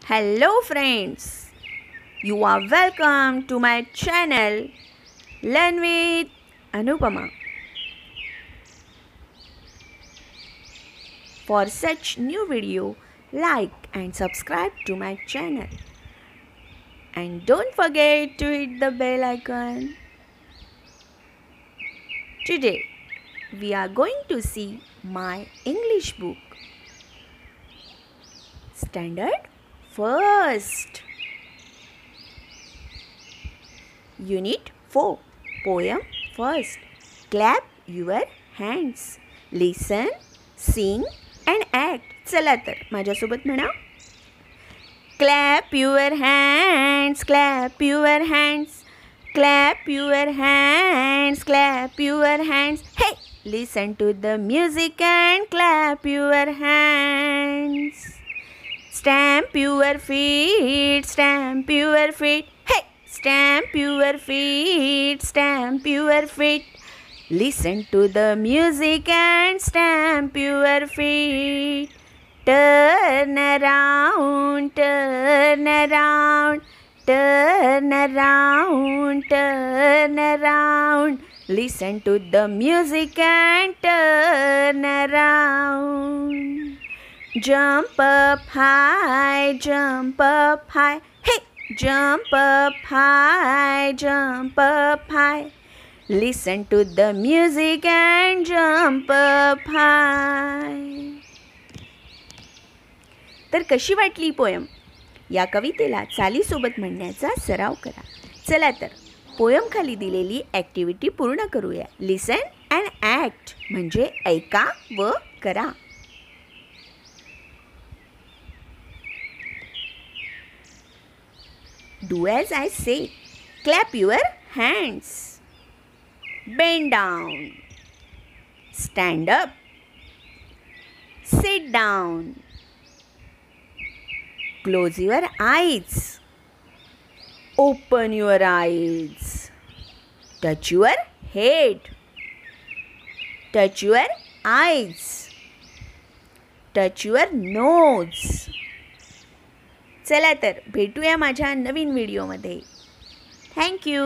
Hello friends, you are welcome to my channel Learn with Anupama. For such new video, like and subscribe to my channel. And don't forget to hit the bell icon. Today, we are going to see my English book. Standard First. Unit 4. Poem First. Clap your hands. Listen, sing and act. चला तर माझ्यासोबत म्हणा. Clap your hands, clap your hands. Clap your hands, clap your hands. Hey, listen to the music and clap your hands. Stamp your feet, stamp your feet. Hey, stamp your feet, stamp your feet. Listen to the music and stamp your feet. Turn around, turn around, turn around, turn around. Listen to the music and turn around. Jump up high, jump up high. Hey, jump up high, jump up high. Listen to the music and jump up high. तर कशी वाटली poem? या कवितेला चालीसोबत म्हणण्याचा सराव करा. चला तर poem खाली दिलेली ॲक्टिव्हिटी पूर्ण करूया. लिसन अँड ॲक्ट म्हणजे ऐका व करा. Do as I say. Clap your hands. Bend down. Stand up. Sit down. Close your eyes. Open your eyes. Touch your head. Touch your eyes. Touch your nose. चला तर भेटूया माझ्या नवीन व्हिडिओमध्ये. Thank you.